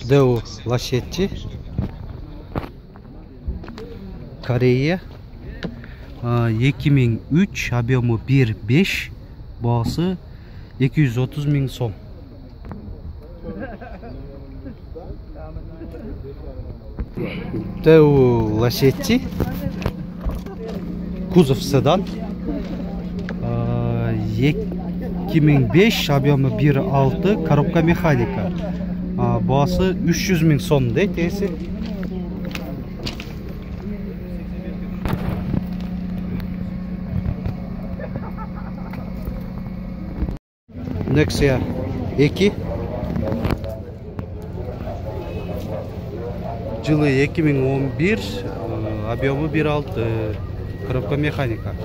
Дэу Лашетти, Корея, 2003, объемы 1.5, бағасы 230 000 сом. Дэу Лашетти, кузов седан, 2005, объемы 1.6, коробка механика. Бағасы 300 000 сом дейді. Nexia 2, жылы 2011, объемы 1.6, коробка механика.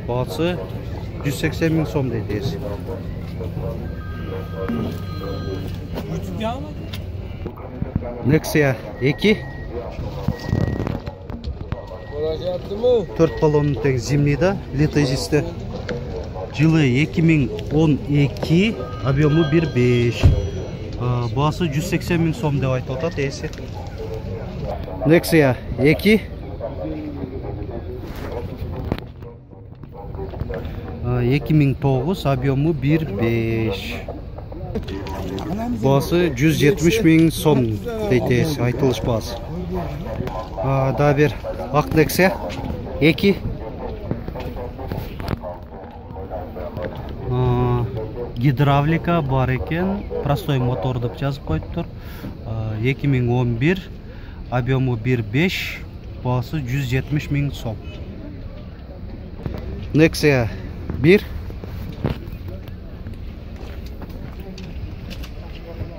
Бағасы 180 000 сом дейді. Nexia 2, 4 баллонның тең зимнийда, летозисті. Жылы 2012, объемы 1.5, бағасы 180 000 сом деп айтып отады. Nexia 2, 2009, объемы 1.5, бағасы 170 000 сом дейді, айтылыш бағасы. Да бер ақ Nexia 2, гидравлика бар екен, простой мотор деп жазып қойып тұр. 2011, объемы 1.5, бағасы 170 000 сом. Nexia 1,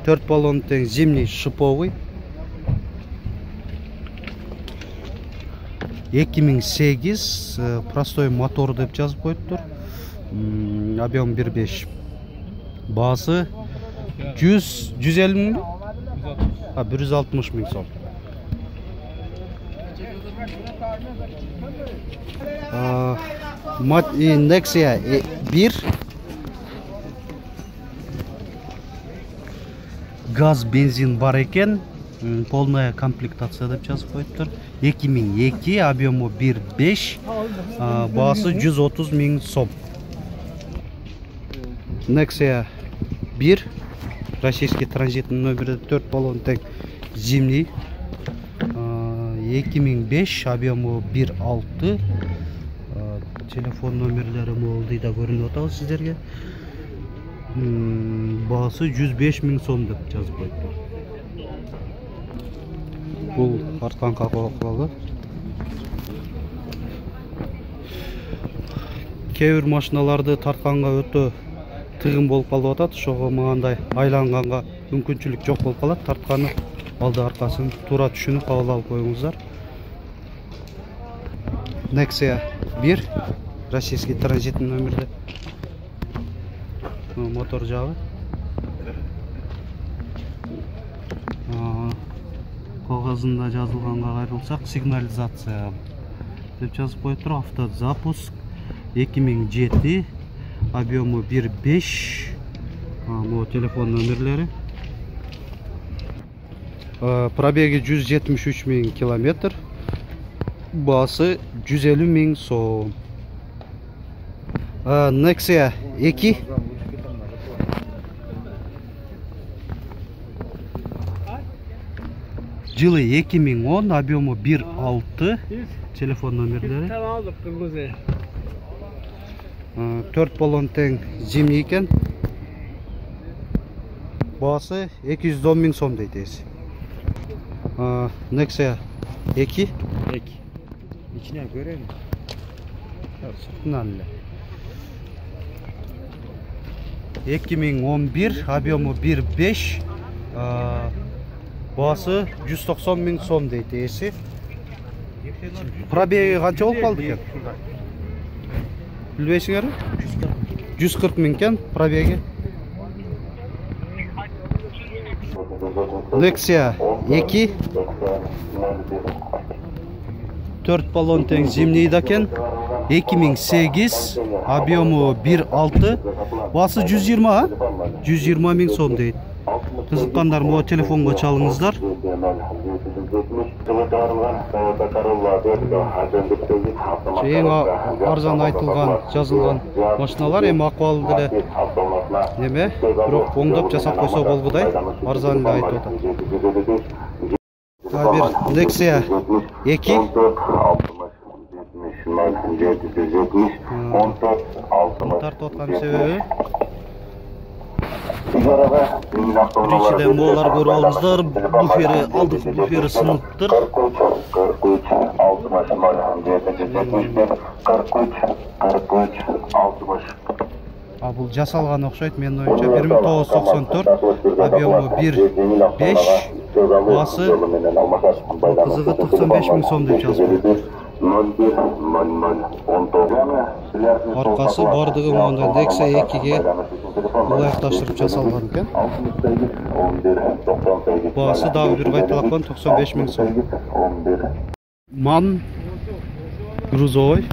4 баллон тең зимний шиповый, 2008, простой мотор деп жазып қойып тұр. Объем 1.5, бағасы 150 000, 160 000 сом. Nexia 1, газ, бензин бар екен, полная комплектация деп жазып қойып тұр. 2002, объемы 1.5, бағасы 130 000 сом. Nexia 1, российский транзитный номері, 4 баллон тең зимний, 2005, объемы 1.6, телефон номерлері молдый да көрініп оталы сіздерге. Бағасы 105 000 сом деп жазып қойып тұр. Бұл артқан қақылы. Кейбір машиналарды тартқанға өте тығын болып қалып атады, шоғы мағандай айланғанға мүмкіншілік жоқ болып қалады. Тартқаны алды арқасын тура түшініп қабыл алып қойыңыздар. Nexia 1, российский транзитный номерде. Мотор жағы. Қағазында жазылғанға қайрылсақ, сигнализация деп жазып қойып тұр. Автозапуск 2007, объемы 1.5, телефон номерлері. Пробеги 173 000 километр, бағасы 150 000 сом. Nexia 2, жылы 2010, объемы 1.6, телефон номерлері. 4 баллон тең зимний екен, бағасы 210 000 сом дейді. Nexia 2, İçine görelim. Sırtından öyle. 2011, объемы 1.5, бағасы 190 000 сом дейді. Пробеги қанша болып қалды екен? Білбейсіңер? 140 000 екен пробеги. Nexia 2, 4 баллон тең зимнийда екен, 2008, объемы 1.6, басы 120 000 сом дейді. Кызыккандар могу телефонго чалыңыздар. Эң арзан айтылган, жазылган машиналар эми акыбалы деле неме, бирок оңдоп жасап койсо болгудай, арзан эле айтып атат. Бир Nexia 2 тартып аткан себеби биринчиден могулар көрүп алыңыздар, буфери, алдыңкы буфери сыныптыр. Бул жасалган окшойт, менин оюмча 1994, объему 1.5, баасы кызыгы 95 000 сом деп жазылган. Аркасы бардыгы мондай Nexia 2-ге ылайыкташтырып жасалган экен. Баасы дагы бир кайталакан 95 000 сом. Ман грузовой.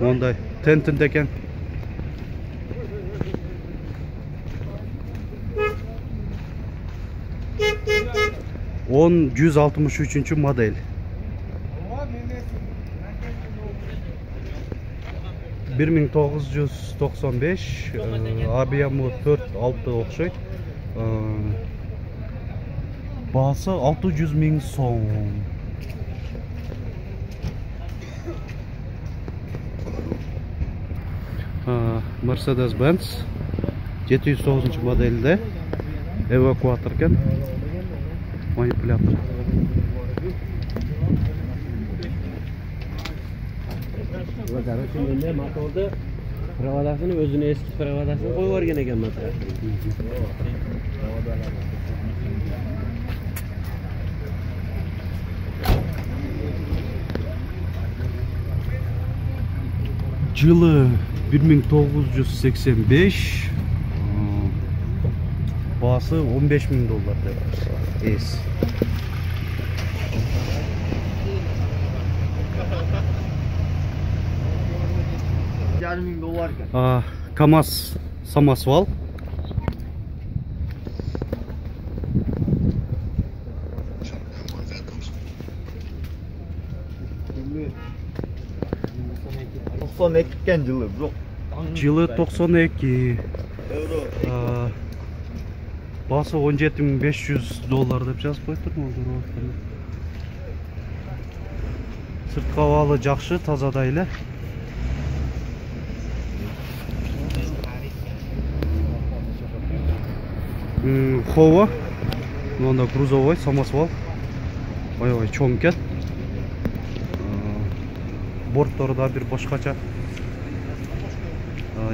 Мондай тентинде экен. 163 модель. 1995, объему 4-6 окшойт. Баасы 600 000 сом. Mercedes-Benz 709 модельде эвакуатор экен. Манипулятор. Короче, менде моторду проводасын өзүнө эски проводасын коюп берген экен мотор. Жылы 1985, баасы $15 000 деп. Эс. КамАЗ самосвал. Жылы 92. Басы $17 500 деп жазып коюптур. Сырткы абалы жакшы, тазада эле. Хова, мында грузовой самосвал. Ой, чоң экен. Борттор да бир башкача.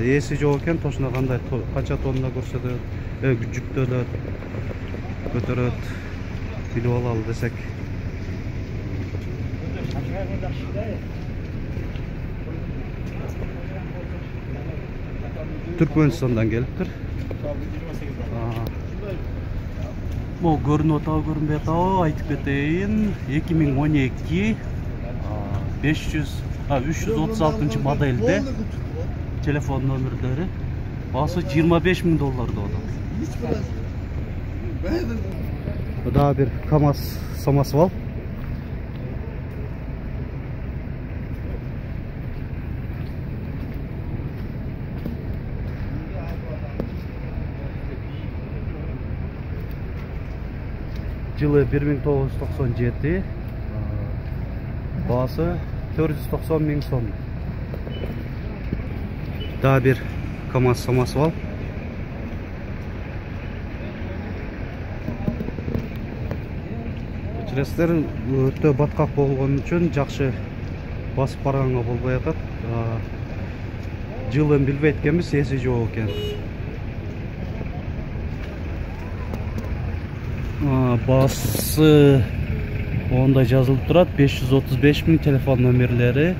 Эси жок экен, точно кандай канча тонна көрсөтөт, жүктөлөт, көтөрөт, билип алалы десек. Түркмөнстандан келиптир. Бул көрүнүп атабы, көрүнбөй атабы, айтып кетейин. 2012 336 модельде телефон номерлери. Баасы $25 000 деп атат. Дагы бир КамАЗ самосвал. Жылы 1997, баасы $490 000 сом. Дагы бир КамАЗ самосвал. Кечиресиздер, өтө баткак болгон үчүн жакшы басып барганга болбой атат. Жылын билбейт экенбиз, эси жок экен. Басы онда жазылып турат, 535 000 телефон номерлери.